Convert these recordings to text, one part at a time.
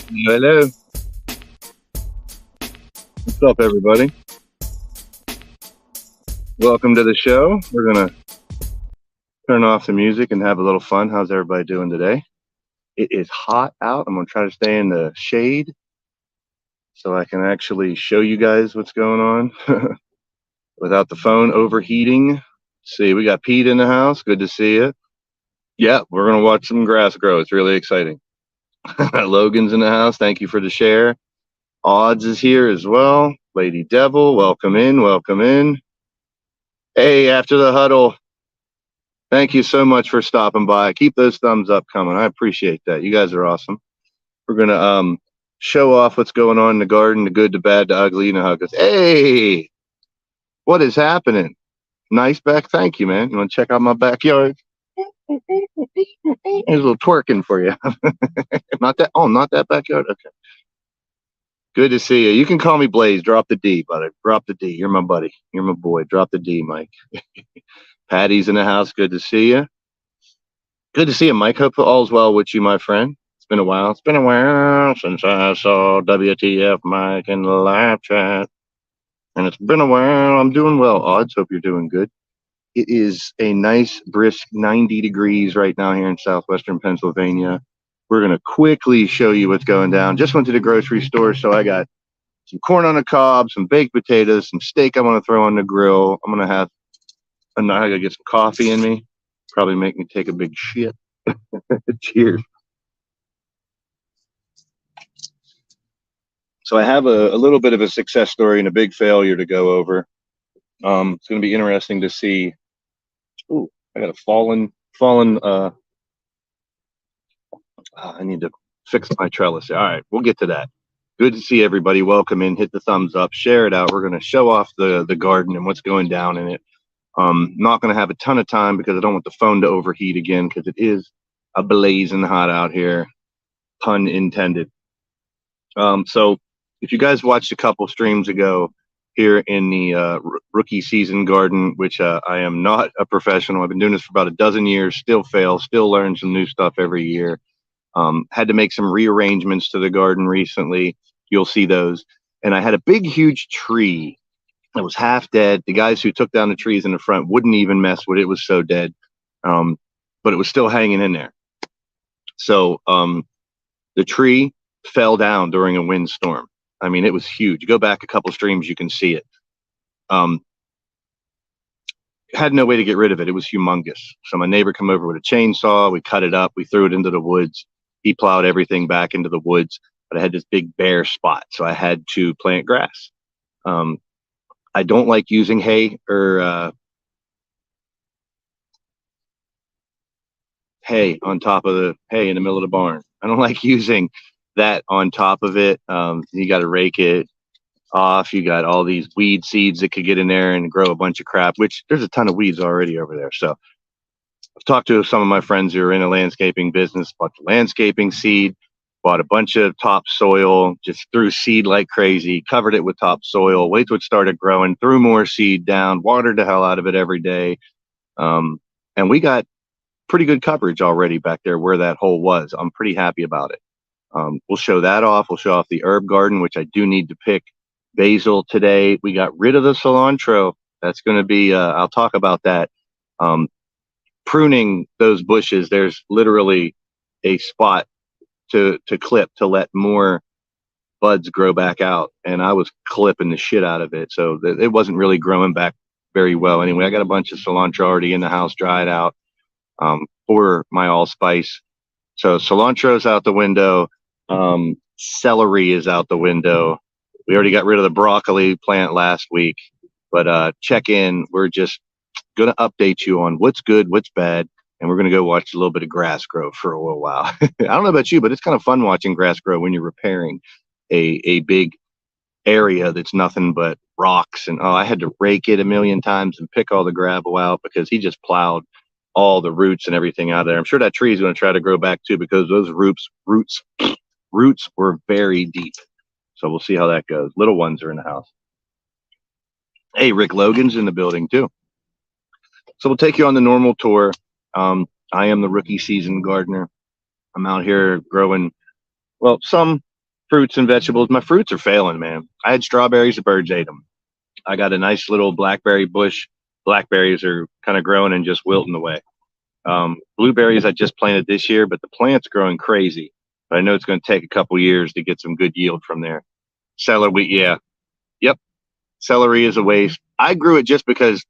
Hello. What's up, everybody? Welcome to the show. We're going to turn off the music and have a little fun. How's everybody doing today? It is hot out. I'm going to try to stay in the shade so I can actually show you guys what's going on without the phone overheating. See, we got Pete in the house. Good to see you. Yeah, we're going to watch some grass grow. It's really exciting. Logan's in the house. Thank you for the share. Odds is here as well. Lady Devil, welcome in. Welcome in. Hey, after the huddle. Thank you so much for stopping by. Keep those thumbs up coming. I appreciate that. You guys are awesome. We're gonna show off what's going on in the garden, the good, the bad, the ugly. You know how it goes. Hey, what is happening? Nice back. Thank you, man. You want to check out my backyard? There's a little twerking for you. Not that. Oh, not that backyard. Okay. Good to see you. You can call me Blaze. Drop the D, buddy. Drop the D. You're my buddy. You're my boy. Drop the D, Mike. Patty's in the house. Good to see you. Good to see you, Mike. Hope all's well with you, my friend. It's been a while. It's been a while since I saw WTF Mike in the live chat. And it's been a while. I'm doing well, Odds. Hope you're doing good. It is a nice, brisk 90 degrees right now here in southwestern Pennsylvania. We're going to quickly show you what's going down. Just went to the grocery store, so I got some corn on the cob, some baked potatoes, some steak I want to throw on the grill. I'm going to have, I got to get some coffee in me. Probably make me take a big shit. Cheers. So I have a little bit of a success story and a big failure to go over. It's going to be interesting to see. Ooh, I got a fallen. I need to fix my trellis. All right, we'll get to that. Good to see everybody. Welcome in. Hit the thumbs up. Share it out. We're going to show off the garden and what's going down in it. Not going to have a ton of time because I don't want the phone to overheat again because it is a blazing hot out here. Pun intended. So if you guys watched a couple streams ago here in the rookie season garden, which I am not a professional. I've been doing this for about a dozen years, still fail, still learn some new stuff every year. Had to make some rearrangements to the garden recently. You'll see those. And I had a big, huge tree that was half dead. The guys who took down the trees in the front wouldn't even mess with it. It was so dead. But it was still hanging in there. So the tree fell down during a windstorm. I mean, it was huge. Go back a couple streams, you can see it. Had no way to get rid of it. It was humongous. So my neighbor came over with a chainsaw. We cut it up. We threw it into the woods. He plowed everything back into the woods. But I had this big bare spot, so I had to plant grass. I don't like using hay or hay on top of the hay in the middle of the barn. I don't like using that on top of it. You got to rake it off. You got all these weed seeds that could get in there and grow a bunch of crap, which there's a ton of weeds already over there. So I've talked to some of my friends who are in a landscaping business, bought the landscaping seed, bought a bunch of topsoil, just threw seed like crazy, covered it with topsoil, wait till it started growing, threw more seed down, watered the hell out of it every day. And we got pretty good coverage already back there where that hole was. I'm pretty happy about it. We'll show that off. We'll show off the herb garden, which I do need to pick basil today. We got rid of the cilantro. That's going to be, I'll talk about that. Pruning those bushes, there's literally a spot to clip to let more buds grow back out. And I was clipping the shit out of it. So it wasn't really growing back very well. Anyway, I got a bunch of cilantro already in the house, dried out for my allspice. So cilantro's out the window. Celery is out the window. We already got rid of the broccoli plant last week, but check in. We're just going to update you on what's good, what's bad, and we're going to go watch a little bit of grass grow for a little while. I don't know about you, but it's kind of fun watching grass grow when you're repairing a big area that's nothing but rocks. And I had to rake it a million times and pick all the gravel out because he just plowed all the roots and everything out of there. I'm sure that tree is going to try to grow back too because those roots were very deep. So we'll see how that goes. Little ones are in the house. Hey, Rick Logan's in the building too. So we'll take you on the normal tour. I am the rookie season gardener. I'm out here growing, well, some fruits and vegetables. My fruits are failing, man. I had strawberries, the birds ate them. I got a nice little blackberry bush. Blackberries are kind of growing and just wilting away. Blueberries I just planted this year, but the plant's growing crazy. But I know it's going to take a couple years to get some good yield from there. Celery, yeah, yep. Celery is a waste. I grew it just because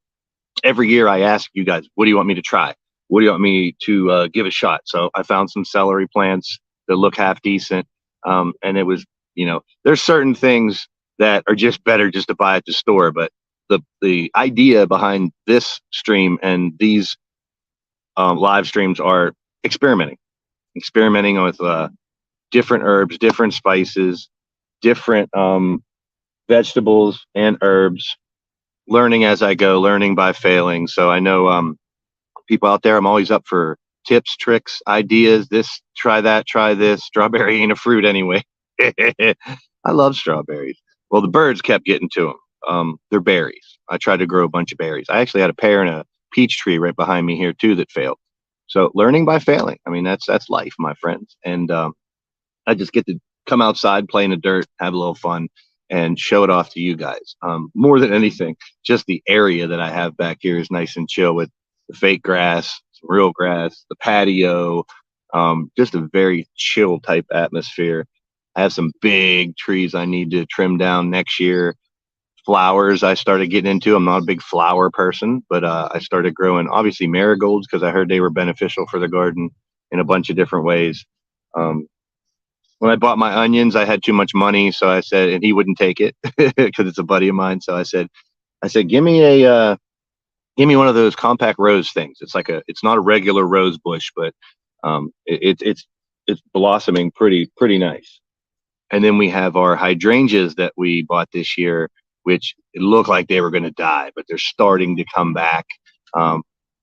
every year I ask you guys, what do you want me to try? What do you want me to give a shot? So I found some celery plants that look half decent. And it was, there's certain things that are just better just to buy at the store. But the idea behind this stream and these live streams are experimenting with different herbs, different spices, different vegetables and herbs, learning as I go, learning by failing. So I know people out there, I'm always up for tips, tricks, ideas. This, try that, try this. Strawberry ain't a fruit anyway. I love strawberries. Well, the birds kept getting to them. They're berries. I tried to grow a bunch of berries. I actually had a pear and a peach tree right behind me here too that failed. So learning by failing. I mean, that's life, my friends. And I just get to come outside, play in the dirt, have a little fun, and show it off to you guys. More than anything, just the area that I have back here is nice and chill with the fake grass, some real grass, the patio, just a very chill type atmosphere. I have some big trees I need to trim down next year. Flowers I started getting into. I'm not a big flower person, but I started growing obviously marigolds because I heard they were beneficial for the garden in a bunch of different ways. When I bought my onions, I had too much money, so I said, and he wouldn't take it because it's a buddy of mine. So I said, give me one of those compact rose things. It's not a regular rose bush, but it's blossoming pretty nice. And then we have our hydrangeas that we bought this year, which it looked like they were going to die, but they're starting to come back. It's going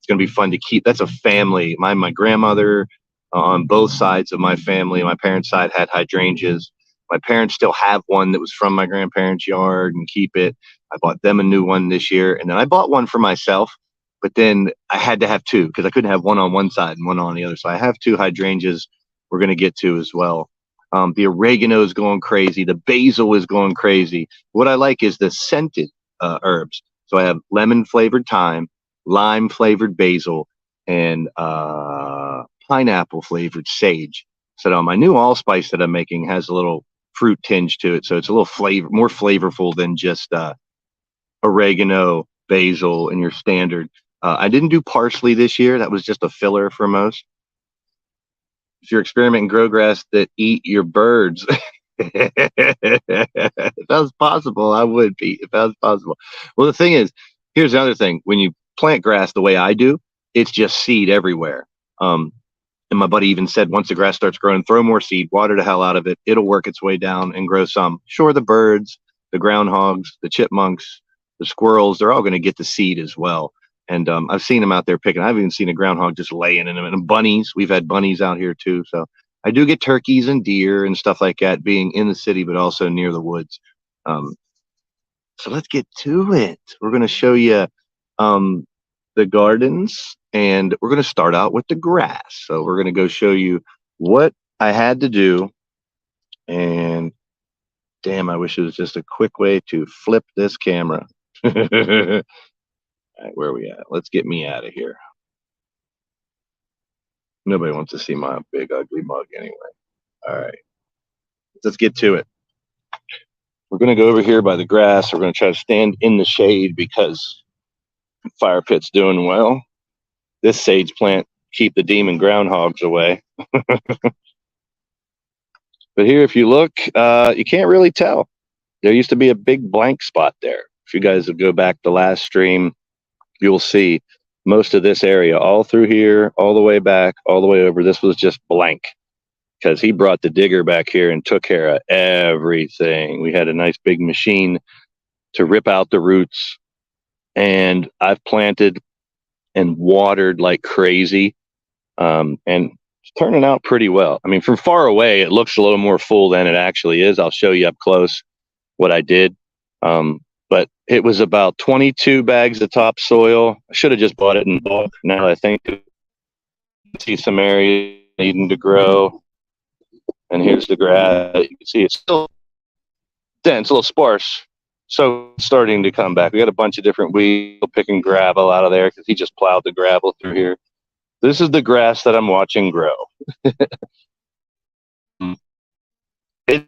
to be fun to keep. That's a family. My grandmother on both sides of my family, my parents' side, had hydrangeas. My parents still have one that was from my grandparents' yard and keep it. I bought them a new one this year, and then I bought one for myself. But then I had to have two because I couldn't have one on one side and one on the other. So I have two hydrangeas we're going to get to as well. The oregano is going crazy. The basil is going crazy. What I like is the scented herbs. So I have lemon flavored thyme, lime flavored basil, and pineapple flavored sage. So my new allspice that I'm making has a little fruit tinge to it. So it's a little more flavorful than just oregano, basil, and your standard. I didn't do parsley this year. That was just a filler for most. If you're experimenting grow grass that eat your birds, if that was possible, I would be. If that was possible. Well, the thing is, here's another thing. When you plant grass the way I do, it's just seed everywhere. And my buddy even said, once the grass starts growing, throw more seed, water the hell out of it. It'll work its way down and grow some. Sure, the birds, the groundhogs, the chipmunks, the squirrels, they're all going to get the seed as well. And I've seen them out there picking. I've even seen a groundhog just laying in them. And bunnies, we've had bunnies out here too. So I do get turkeys and deer and stuff like that being in the city, but also near the woods. So let's get to it. We're going to show you the gardens, and we're going to start out with the grass. So we're going to go show you what I had to do. And damn, I wish it was just a quick way to flip this camera. All right, where are we at? Let's get me out of here. Nobody wants to see my big ugly mug anyway. All right, let's get to it. We're going to go over here by the grass. We're going to try to stand in the shade because fire pit's doing well. This sage plant keep the demon groundhogs away. But here, if you look, you can't really tell. There used to be a big blank spot there. If you guys would go back the last stream, you'll see most of this area all through here, all the way back, all the way over. This was just blank because he brought the digger back here and took care of everything. We had a nice big machine to rip out the roots, and I've planted and watered like crazy, and it's turning out pretty well. I mean, from far away, it looks a little more full than it actually is. I'll show you up close what I did. But it was about 22 bags of topsoil. I should have just bought it in bulk. Now I think see some areas needing to grow. And here's the grass. You can see it's still dense, a little sparse. So it's starting to come back. We got a bunch of different weeds. Picking gravel out of there because he just plowed the gravel through here. This is the grass that I'm watching grow. It's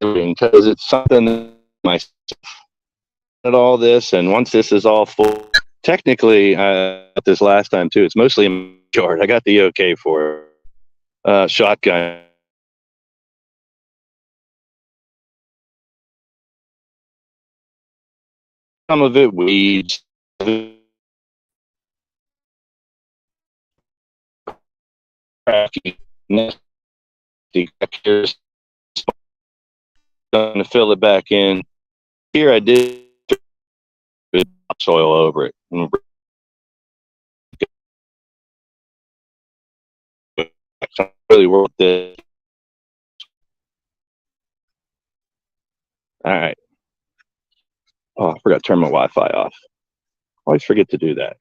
doing because it's something that myself at all this, and once this is all full, technically, this last time too, it's mostly in my yard. I got the okay for shotgun. Some of it weeds. Cracky, nasty. Here's going to fill it back in. Here I did topsoil over it. Really worth it. All right. Oh, I forgot to turn my Wi-Fi off. Always forget to do that.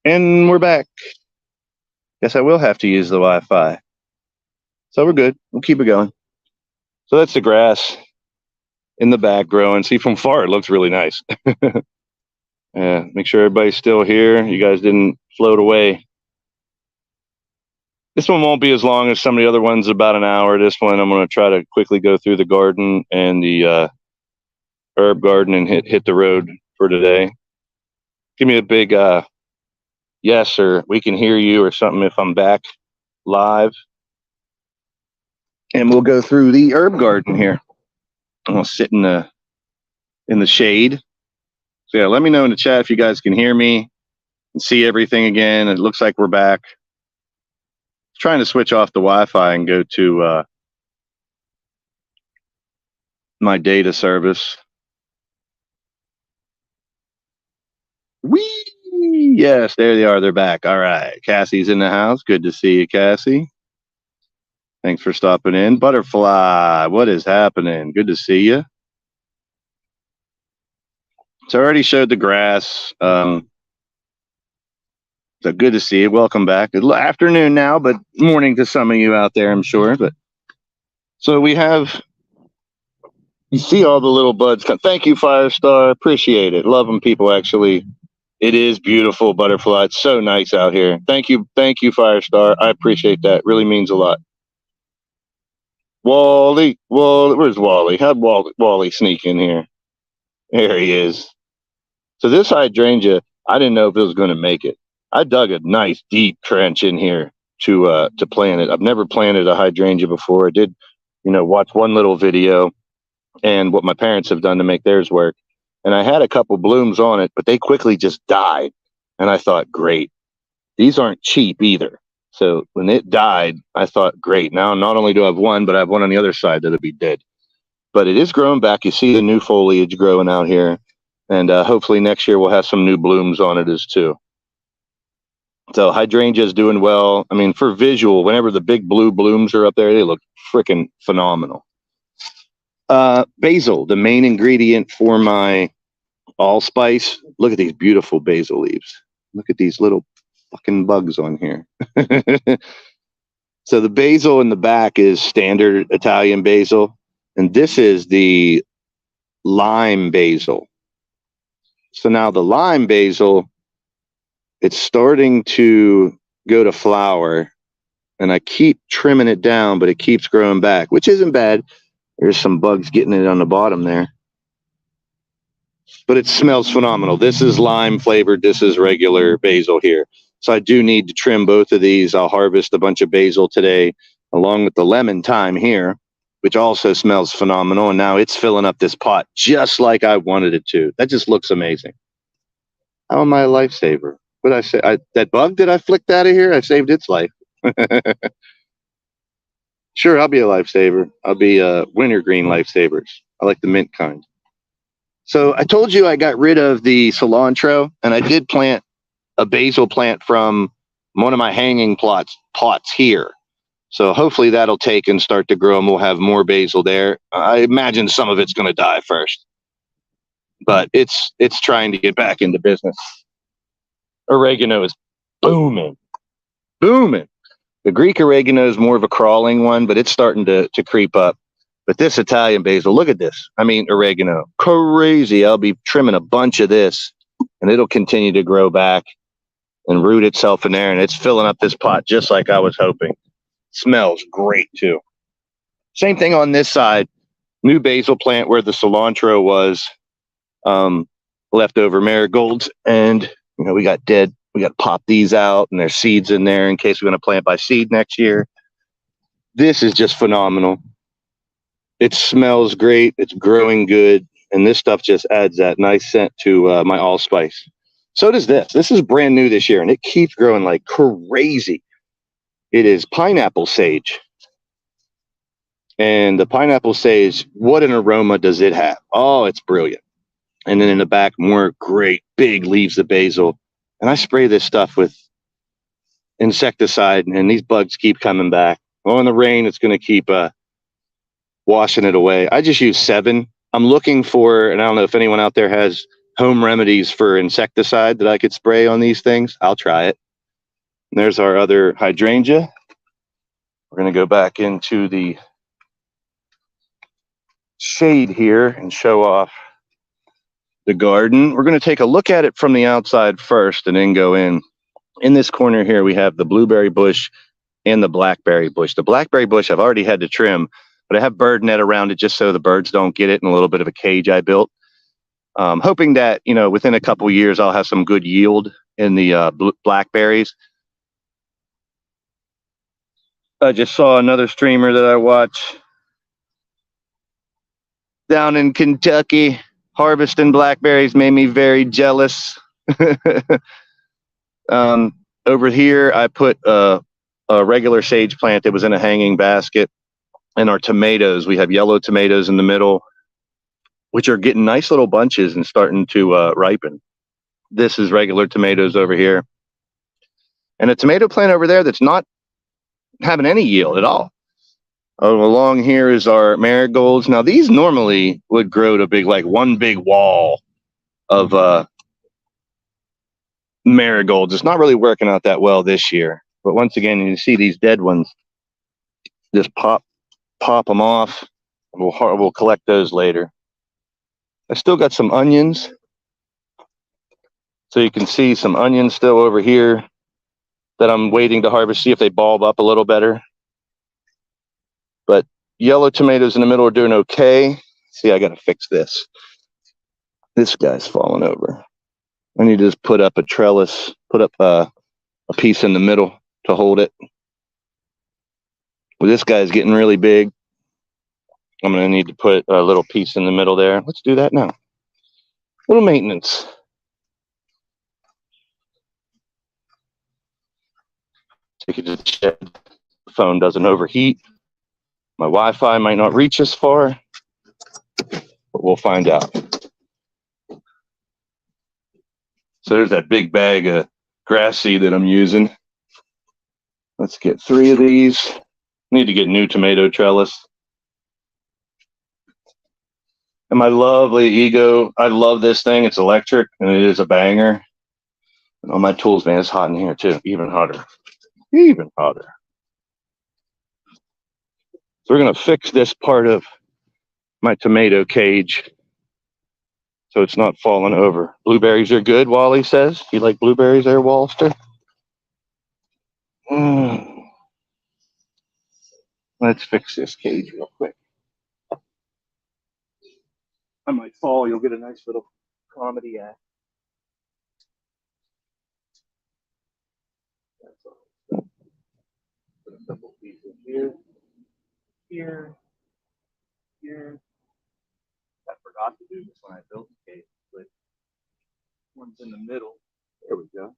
And we're back. Guess I will have to use the Wi-Fi. So we're good. We'll keep it going. So that's the grass in the back growing. See, from far it looks really nice. Yeah, make sure everybody's still here. You guys didn't float away. This one won't be as long as some of the other ones, about an hour. This one I'm going to try to quickly go through the garden and the herb garden and hit the road for today. Give me a big yes, or we can hear you or something if I'm back live. And we'll go through the herb garden here. I'm going to sit in the shade. So yeah, let me know in the chat if you guys can hear me and see everything again. It looks like we're back. Trying to switch off the Wi-Fi and go to my data service. Whee! Yes, there they are. They're back. All right. Cassie's in the house. Good to see you, Cassie. Thanks for stopping in. Butterfly, what is happening? Good to see you. So I already showed the grass. So good to see you. Welcome back. It's afternoon now, but morning to some of you out there, I'm sure. But so we have, you see all the little buds. Thank you, Firestar. Appreciate it. Love them, people, actually. It is beautiful, Butterfly. It's so nice out here. Thank you, Firestar. I appreciate that. Really means a lot. Wally, where's Wally? How'd Wally sneak in here? There he is. So this hydrangea, I didn't know if it was going to make it. I dug a nice deep trench in here to plant it. I've never planted a hydrangea before. I did, watch one little video and what my parents have done to make theirs work. And I had a couple blooms on it, but they quickly just died. And I thought, great. These aren't cheap either. So when it died, I thought, great. Now, not only do I have one, but I have one on the other side that'll be dead. But it is growing back. You see the new foliage growing out here. And hopefully next year we'll have some new blooms on it as too. So hydrangea is doing well. I mean, for visual, whenever the big blue blooms are up there, they look freaking phenomenal. Basil, the main ingredient for my allspice. Look at these beautiful basil leaves. Look at these little fucking bugs on here. So the basil in the back is standard Italian basil, and this is the lime basil. So now the lime basil, it's starting to go to flower, and I keep trimming it down, but it keeps growing back, which isn't bad. There's some bugs getting it on the bottom there. But it smells phenomenal. This is lime flavored. This is regular basil here. So I do need to trim both of these. I'll harvest a bunch of basil today, along with the lemon thyme here, which also smells phenomenal. And now it's filling up this pot just like I wanted it to. That just looks amazing. How am I a lifesaver? What did I say? That bug that I flicked out of here, I saved its life. Sure, I'll be a lifesaver. I'll be wintergreen lifesavers. I like the mint kind. So I told you I got rid of the cilantro, and I did plant a basil plant from one of my hanging pots here. So hopefully that'll take and start to grow, and we'll have more basil there. I imagine some of it's going to die first, but it's trying to get back into business. Oregano is booming. The Greek oregano is more of a crawling one, but it's starting to creep up. But this Italian basil, look at this. I mean, oregano, crazy. I'll be trimming a bunch of this, and it'll continue to grow back and root itself in there, and it's filling up this pot just like I was hoping. Smells great, too. Same thing on this side. New basil plant where the cilantro was, leftover marigolds, and we got dead. We got to pop these out, and there's seeds in there in case we're going to plant by seed next year. This is just phenomenal. It smells great. It's growing good. And this stuff just adds that nice scent to my allspice. So does this. This is brand new this year, and it keeps growing like crazy. It is pineapple sage. And the pineapple sage, what an aroma does it have? Oh, it's brilliant. And then in the back, more great big leaves of basil. And I spray this stuff with insecticide, and these bugs keep coming back. Well, in the rain, it's going to keep washing it away. I just use 7. I'm looking for, and I don't know if anyone out there has home remedies for insecticide that I could spray on these things. I'll try it. And there's our other hydrangea. We're going to go back into the shade here and show off the garden. We're going to take a look at it from the outside first and then go in. In this corner here, we have the blueberry bush and the blackberry bush. The blackberry bush I've already had to trim, but I have bird net around it just so the birds don't get it, in a little bit of a cage I built. Hoping that, within a couple years, I'll have some good yield in the blackberries. I just saw another streamer that I watch down in Kentucky harvesting blackberries, made me very jealous. Over here, I put a regular sage plant that was in a hanging basket. And our tomatoes, we have yellow tomatoes in the middle, which are getting nice little bunches and starting to ripen. This is regular tomatoes over here. And a tomato plant over there that's not having any yield at all. Along here is our marigolds. Now, these normally would grow to one big wall of marigolds. It's not really working out that well this year. But once again, you see these dead ones, just pop them off, and we'll collect those later. I still got some onions. So you can see some onions still over here that I'm waiting to harvest, see if they bulb up a little better. But yellow tomatoes in the middle are doing okay. See, I got to fix this. This guy's falling over. I need to just put up a trellis, put up a piece in the middle to hold it. Well, this guy's getting really big. I'm going to need to put a little piece in the middle there. Let's do that now. Little maintenance. Take it to the shed. The phone doesn't overheat. My Wi-Fi might not reach as far, but we'll find out. So there's that big bag of grass seed that I'm using. Let's get 3 of these. Need to get new tomato trellis. And my lovely Ego, I love this thing. It's electric, and it is a banger. And on my tools, man, it's hot in here too. Even hotter. Even hotter. So we're going to fix this part of my tomato cage. so it's not falling over. Blueberries are good, Wally says. You like blueberries there, Walster? Let's fix this cage real quick. I might fall. You'll get a nice little comedy act. That's all. Put a couple pieces here, here, here. I forgot to do this when I built the cage, but one's in the middle. There we go.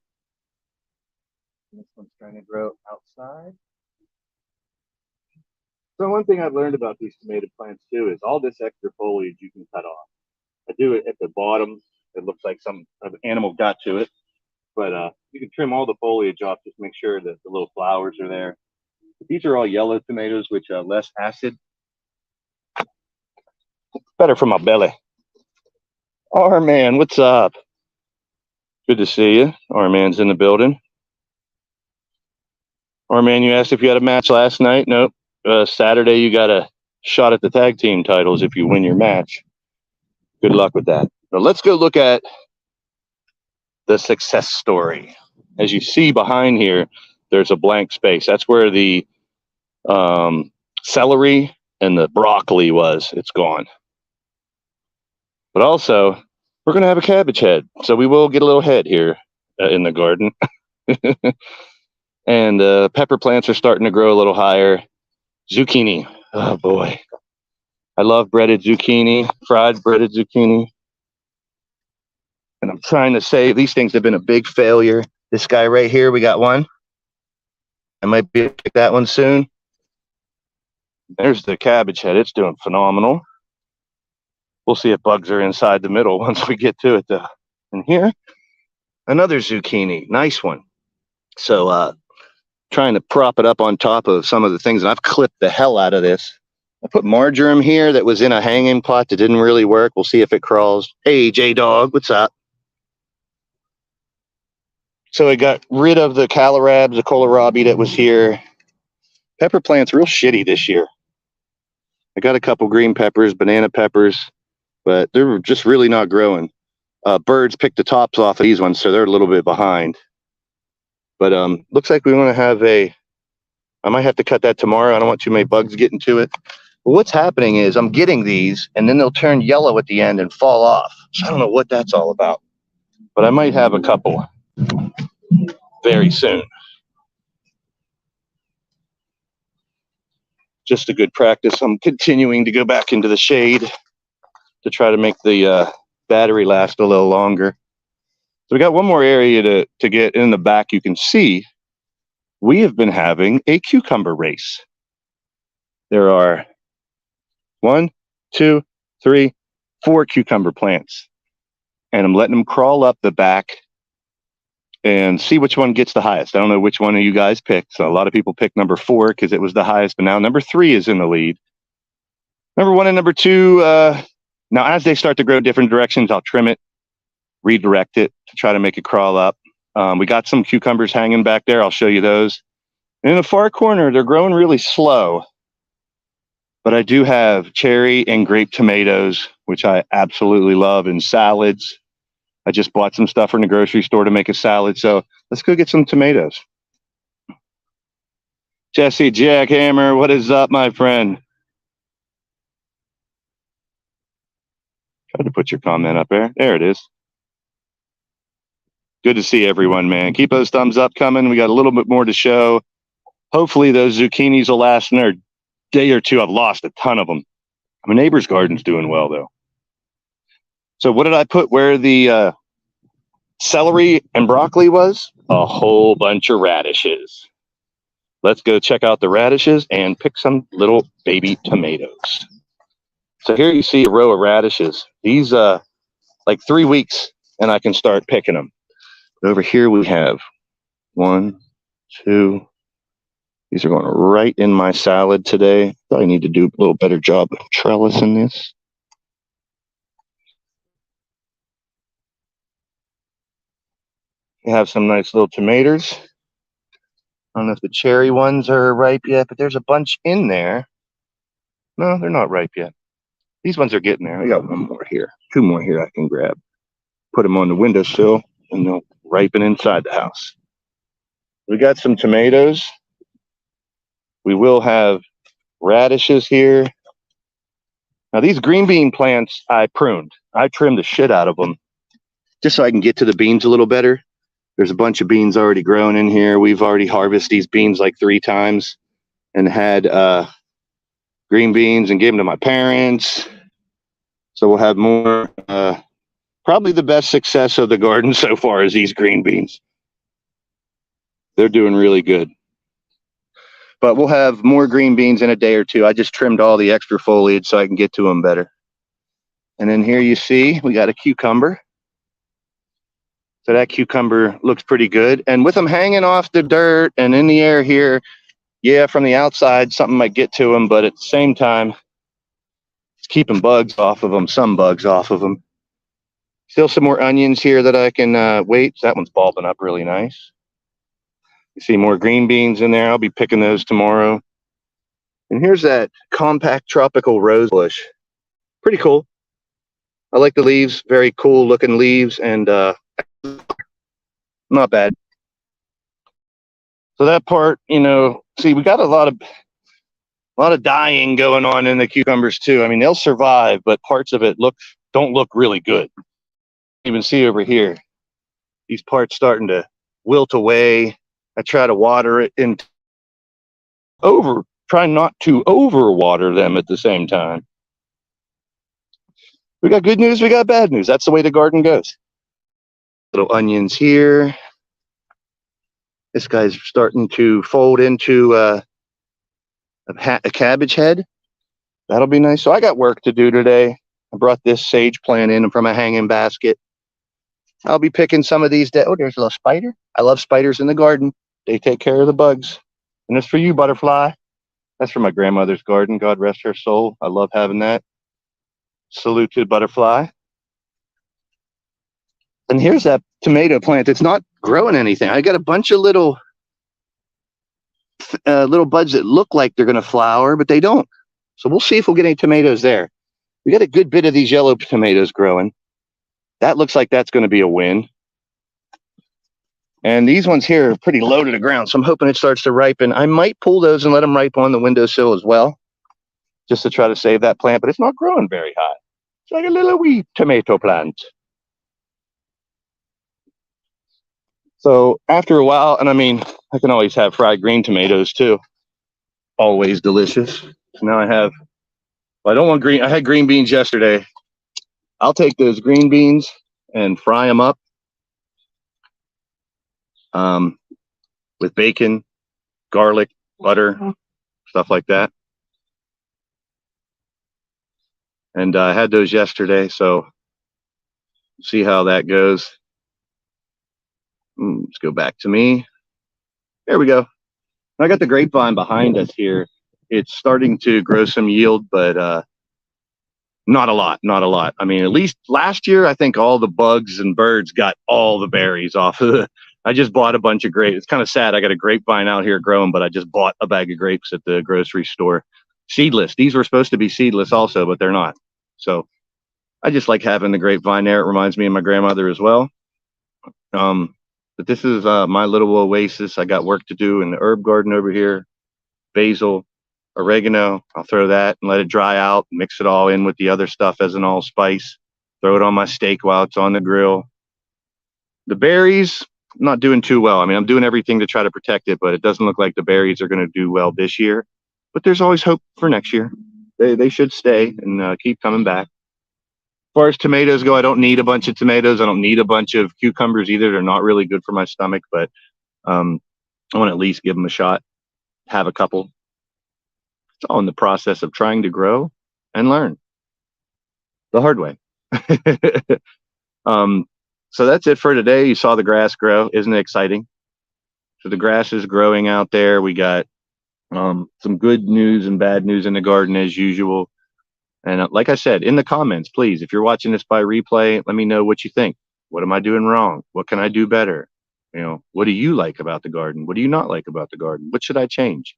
This one's trying to grow outside. So one thing I've learned about these tomato plants too is all this extra foliage you can cut off. I do it at the bottom. It looks like some animal got to it, but you can trim all the foliage off. Just make sure that the little flowers are there. These are all yellow tomatoes, which are less acid. Better for my belly. R-Man, what's up? Good to see you. R-Man's in the building. R-Man, you asked if you had a match last night. Nope. Saturday, you got a shot at the tag team titles if you win your match. Good luck with that. Now let's go look at the success story. As you see behind here, there's a blank space. That's where the celery and the broccoli was. It's gone. But also, we're going to have a cabbage head. So we will get a little head here in the garden. And pepper plants are starting to grow a little higher. Zucchini. Oh, boy. I love breaded zucchini, fried breaded zucchini. And I'm trying to save. These things have been a big failure. This guy right here, we got one. I might be able to pick that one soon. There's the cabbage head. It's doing phenomenal. We'll see if bugs are inside the middle once we get to it, though. And here, another zucchini. Nice one. So, trying to prop it up on top of some of the things, and I've clipped the hell out of this. I put marjoram here that was in a hanging pot that didn't really work. We'll see if it crawls. Hey, J-Dog, what's up? So I got rid of the the kohlrabi that was here. Pepper plants real shitty this year. I got a couple green peppers, banana peppers, but they're just really not growing. Birds picked the tops off of these ones, so they're a little bit behind. But looks like we want to have I might have to cut that tomorrow. I don't want too many bugs getting to it. But what's happening is I'm getting these, and then they'll turn yellow at the end and fall off. So I don't know what that's all about. But I might have a couple very soon. Just a good practice. I'm continuing to go back into the shade to try to make the battery last a little longer. So we got one more area to get in the back. You can see we have been having a cucumber race. There are 1, 2, 3, 4 cucumber plants. And I'm letting them crawl up the back and see which one gets the highest. I don't know which one of you guys picked. So a lot of people picked number 4 because it was the highest, but now number 3 is in the lead. Number 1 and number 2, now as they start to grow different directions, I'll trim it, redirect it to try to make it crawl up. We got some cucumbers hanging back there. I'll show you those. And in the far corner, they're growing really slow. But I do have cherry and grape tomatoes, which I absolutely love in salads. I just bought some stuff from the grocery store to make a salad. So let's go get some tomatoes. Jesse Jackhammer, what is up, my friend? Try to put your comment up there. There it is. Good to see everyone, man. Keep those thumbs up coming. We got a little bit more to show. Hopefully those zucchinis will last another day or two. I've lost a ton of them. My neighbor's garden's doing well, though. So what did I put where the celery and broccoli was? A whole bunch of radishes. Let's go check out the radishes and pick some little baby tomatoes. So here you see a row of radishes. These like 3 weeks and I can start picking them. Over here we have 1, 2. These are going right in my salad today. Probably need to do a little better job of trellising this. We have some nice little tomatoes. I don't know if the cherry ones are ripe yet, but there's a bunch in there. No, they're not ripe yet. These ones are getting there. I got one more here, two more here I can grab. Put them on the windowsill and they'll ripen inside the house. We got some tomatoes. We will have radishes here. Now these green bean plants I pruned. I trimmed the shit out of them just so I can get to the beans a little better. There's a bunch of beans already grown in here. We've already harvested these beans like 3 times and had green beans and gave them to my parents. So we'll have more. Probably the best success of the garden so far is these green beans. They're doing really good. But we'll have more green beans in a day or two. I just trimmed all the extra foliage so I can get to them better. And then here you see we got a cucumber. So that cucumber looks pretty good. And with them hanging off the dirt and in the air here, yeah, from the outside, something might get to them. But at the same time, it's keeping bugs off of them, some bugs off of them. Still some more onions here that I can wait. That one's bulbing up really nice. You see more green beans in there. I'll be picking those tomorrow. And here's that compact tropical rose bush. Pretty cool. I like the leaves. Very cool looking leaves and not bad. So that part, you know, see, we got a lot of dying going on in the cucumbers too. I mean, they'll survive, but parts of it don't look really good. You can see over here, these parts starting to wilt away. I try to water it and try not to overwater them at the same time. We got good news, we got bad news. That's the way the garden goes. Little onions here. This guy's starting to fold into a cabbage head. That'll be nice. So I got work to do today. I brought this sage plant in from a hanging basket. I'll be picking some of these. Oh, there's a little spider. I love spiders in the garden. They take care of the bugs. And this for you, butterfly. That's from my grandmother's garden. God rest her soul. I love having that. Salute to the butterfly. And here's that tomato plant. It's not growing anything. I got a bunch of little buds that look like they're going to flower, but they don't. So we'll see if we'll get any tomatoes there. We got a good bit of these yellow tomatoes growing. That looks like that's going to be a win. And these ones here are pretty low to the ground, so I'm hoping it starts to ripen. I might pull those and let them ripen on the windowsill as well, just to try to save that plant, but it's not growing very high. It's like a little wee tomato plant. So after a while, and I mean, I can always have fried green tomatoes too. Always delicious. So now I have, well, I don't want green. I had green beans yesterday. I'll take those green beans and fry them up with bacon, garlic, butter, stuff like that. And I had those yesterday, so see how that goes. Let's go back to me. There we go. I got the grapevine behind us here. It's starting to grow some yield, but not a lot. I mean, at least last year, I think all the bugs and birds got all the berries off of I just bought a bunch of grapes. It's kind of sad. I got a grapevine out here growing, but I just bought a bag of grapes at the grocery store. Seedless. These were supposed to be seedless also, but they're not. So I just like having the grapevine there. It reminds me of my grandmother as well. But this is my little oasis. I got work to do in the herb garden over here. Basil, oregano. I'll throw that and let it dry out. Mix it all in with the other stuff as an allspice. Throw it on my steak while it's on the grill. The berries, I'm not doing too well. I mean, I'm doing everything to try to protect it, but it doesn't look like the berries are going to do well this year. But there's always hope for next year. They should stay and keep coming back. As far as tomatoes go, I don't need a bunch of tomatoes. I don't need a bunch of cucumbers either. They're not really good for my stomach, but I want to at least give them a shot, have a couple. It's all in the process of trying to grow and learn the hard way. So that's it for today. You saw the grass grow. Isn't it exciting? So the grass is growing out there. We got some good news and bad news in the garden as usual. And like I said, in the comments, please, if you're watching this by replay, let me know what you think. What am I doing wrong? What can I do better? You know, what do you like about the garden? What do you not like about the garden? What should I change?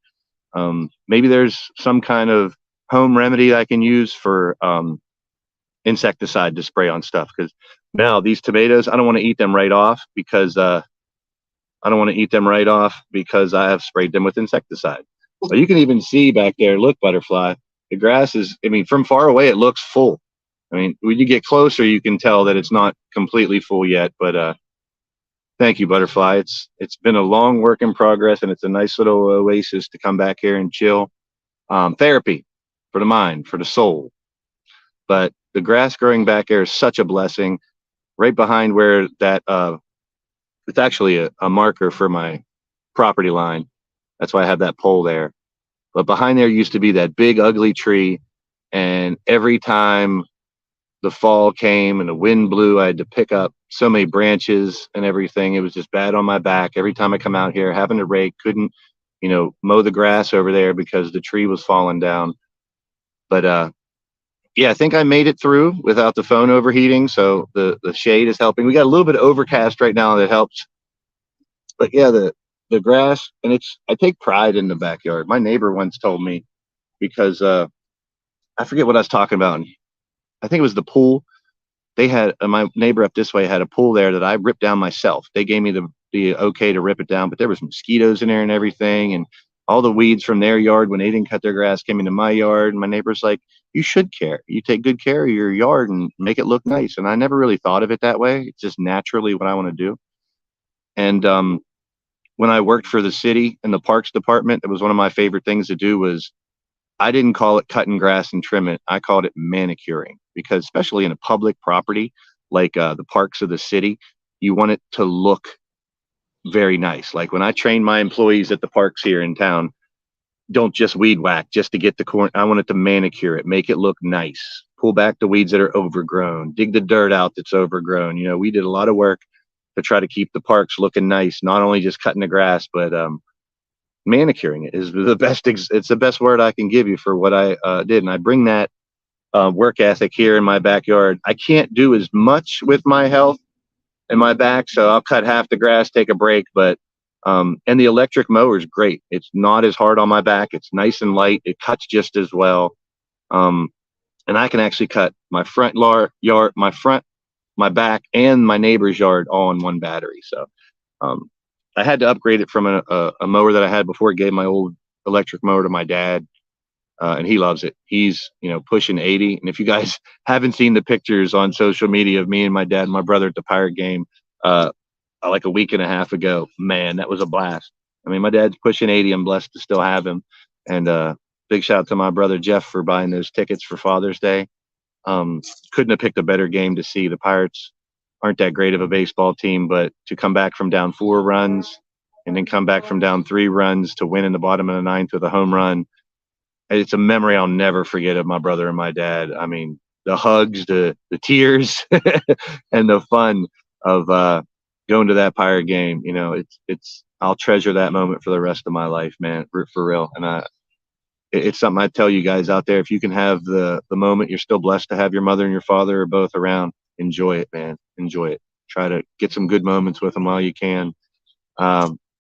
Maybe there's some kind of home remedy I can use for insecticide to spray on stuff. Because now these tomatoes, I don't want to eat them right off because I have sprayed them with insecticide. But you can even see back there, look, butterfly, the grass is, I mean, from far away, it looks full. I mean, when you get closer, you can tell that it's not completely full yet, but thank you, butterfly. It's been a long work in progress, and it's a nice little oasis to come back here and chill. Therapy for the mind, for the soul. But the grass growing back there is such a blessing. Right behind where that it's actually a marker for my property line. That's why I have that pole there. But behind there used to be that big ugly tree, and every time the fall came and the wind blew, I had to pick up so many branches and everything. It was just bad on my back. Every time I come out here, having to rake, couldn't, mow the grass over there because the tree was falling down. But yeah, I think I made it through without the phone overheating. So the shade is helping. We got a little bit of overcast right now that helps. But yeah, the grass, and I take pride in the backyard. My neighbor once told me, because I forget what I was talking about. I think it was the pool. They had my neighbor up this way had a pool there that I ripped down myself. They gave me the okay to rip it down, but there was mosquitoes in there and everything, and all the weeds from their yard when they didn't cut their grass came into my yard. And my neighbor's like, "You should care. You take good care of your yard and make it look nice." And I never really thought of it that way. It's just naturally what I want to do. And when I worked for the city in the parks department, it was one of my favorite things to do. Was I didn't call it cutting grass and trim it. I called it manicuring, because especially in a public property like the parks of the city, you want it to look very nice. Like when I train my employees at the parks here in town, don't just weed whack just to get the corn. I want it to manicure it, make it look nice, pull back the weeds that are overgrown, dig the dirt out that's overgrown. We did a lot of work to try to keep the parks looking nice, not only just cutting the grass, but manicuring it is the best. It's the best word I can give you for what I did. And I bring that work ethic here in my backyard. I can't do as much with my health and my back, so I'll cut half the grass, take a break. But and the electric mower is great. It's not as hard on my back. It's nice and light. It cuts just as well. And I can actually cut my front yard, my back, and my neighbor's yard all in one battery. So I had to upgrade it from a mower that I had before. I gave my old electric mower to my dad, and he loves it. He's pushing 80. And if you guys haven't seen the pictures on social media of me and my dad and my brother at the Pirate game like a week and a half ago, man, that was a blast. I mean, my dad's pushing 80. I'm blessed to still have him. And big shout out to my brother Jeff for buying those tickets for Father's Day. Couldn't have picked a better game to see. The Pirates aren't that great of a baseball team, but to come back from down 4 runs and then come back from down 3 runs to win in the bottom of the 9th with a home run, it's a memory I'll never forget of my brother and my dad. I mean, the hugs, the tears, and the fun of going to that Pirate game. I'll treasure that moment for the rest of my life, man, for real. And it's something I tell you guys out there. If you can have the moment, you're still blessed to have your mother and your father are both around. Enjoy it, man. Enjoy it. Try to get some good moments with them while you can.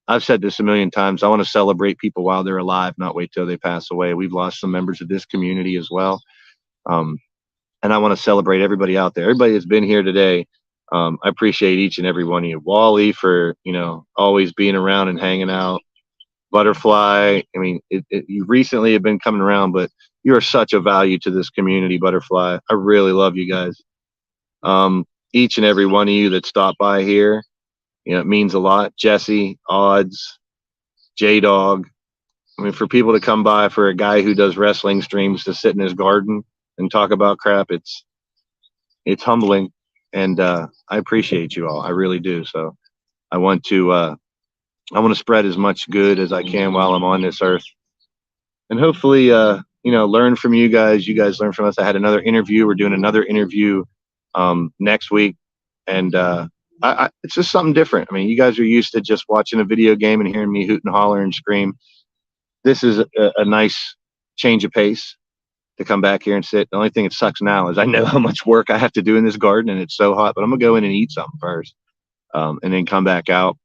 I've said this a million times. I want to celebrate people while they're alive, not wait till they pass away. We've lost some members of this community as well. And I want to celebrate everybody out there. Everybody that's been here today. I appreciate each and every one of you. Wally for, always being around and hanging out. Butterfly, I mean, you recently have been coming around, but you are such a value to this community, Butterfly. I really love you guys. Each and every one of you that stopped by here, it means a lot. Jesse, Odds, J-Dog. I mean, for people to come by, for a guy who does wrestling streams to sit in his garden and talk about crap, it's humbling. And I appreciate you all. I really do. So I want to spread as much good as I can while I'm on this earth. And hopefully, learn from you guys. You guys learn from us. I had another interview. We're doing another interview next week. And it's just something different. I mean, you guys are used to just watching a video game and hearing me hoot and holler and scream. This is a nice change of pace to come back here and sit. The only thing that sucks now is I know how much work I have to do in this garden, and it's so hot. But I'm going to go in and eat something first and then come back out.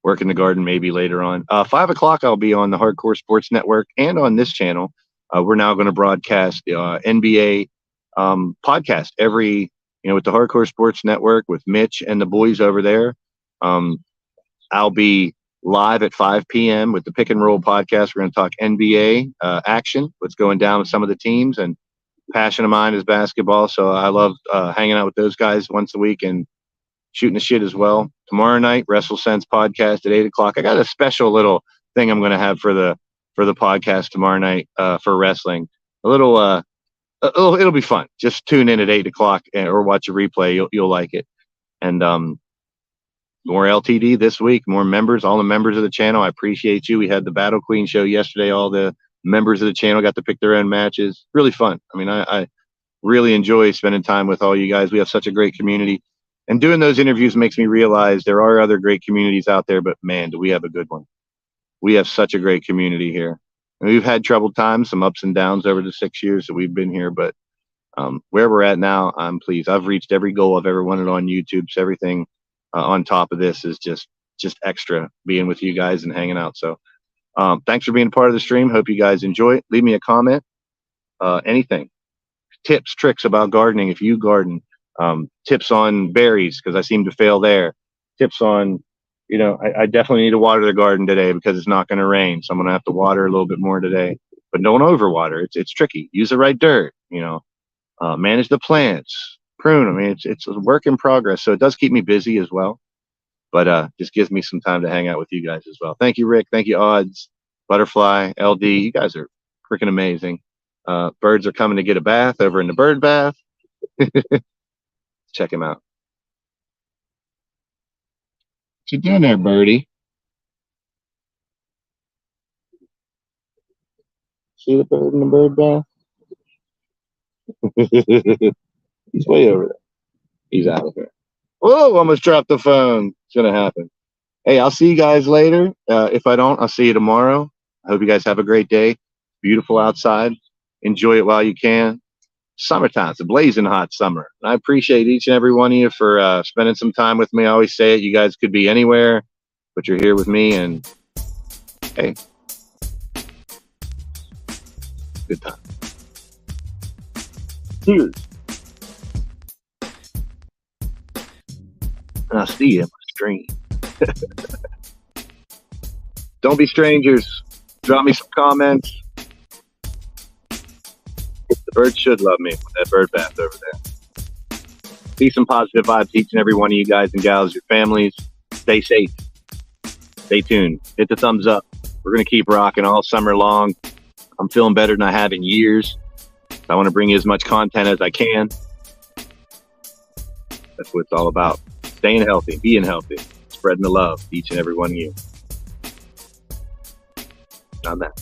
Work in the garden maybe later on. 5 o'clock, I'll be on the Hardcore Sports Network and on this channel. we're now going to broadcast NBA podcast every, with the Hardcore Sports Network with Mitch and the boys over there. I'll be live at 5 p.m. with the Pick and Roll podcast. We're going to talk NBA action, what's going down with some of the teams, and passion of mine is basketball. So I love hanging out with those guys once a week and shooting the shit as well. Tomorrow night, WrestleSense podcast at 8 o'clock. I got a special little thing I'm going to have for the podcast tomorrow night for wrestling. It'll be fun. Just tune in at 8 o'clock or watch a replay. You'll like it. And more LTD this week, more members, all the members of the channel. I appreciate you. We had the Battle Queen show yesterday. All the members of the channel got to pick their own matches. Really fun. I mean, I really enjoy spending time with all you guys. We have such a great community. And doing those interviews makes me realize there are other great communities out there, but man, do we have a good one. We have such a great community here. And we've had troubled times, some ups and downs over the 6 years that we've been here, but where we're at now, I'm pleased. I've reached every goal I've ever wanted on YouTube. So everything on top of this is just extra being with you guys and hanging out. So thanks for being a part of the stream. Hope you guys enjoy it. Leave me a comment, anything, tips, tricks about gardening. If you garden, tips on berries, because I seem to fail there. Tips on, I definitely need to water the garden today because it's not going to rain. So I'm going to have to water a little bit more today, but don't overwater. It's tricky. Use the right dirt, manage the plants, prune. I mean, it's a work in progress. So it does keep me busy as well, but just gives me some time to hang out with you guys as well. Thank you, Rick. Thank you, Odds, Butterfly, LD. You guys are freaking amazing. Birds are coming to get a bath over in the bird bath. Check him out. What you doing there, birdie? See the bird in the bird bath? He's way over there. He's out of here. Whoa, almost dropped the phone. It's going to happen. Hey, I'll see you guys later. If I don't, I'll see you tomorrow. I hope you guys have a great day. Beautiful outside. Enjoy it while you can. Summertime. It's a blazing hot summer. And I appreciate each and every one of you for spending some time with me. I always say it. You guys could be anywhere, but you're here with me. And, hey, good time. Cheers. And I'll see you in my stream. Don't be strangers. Drop me some comments. The birds should love me with that bird bath over there. See some positive vibes, each and every one of you guys and gals, your families. Stay safe. Stay tuned. Hit the thumbs up. We're going to keep rocking all summer long. I'm feeling better than I have in years. I want to bring you as much content as I can. That's what it's all about. Staying healthy, being healthy, spreading the love to each and every one of you. On that.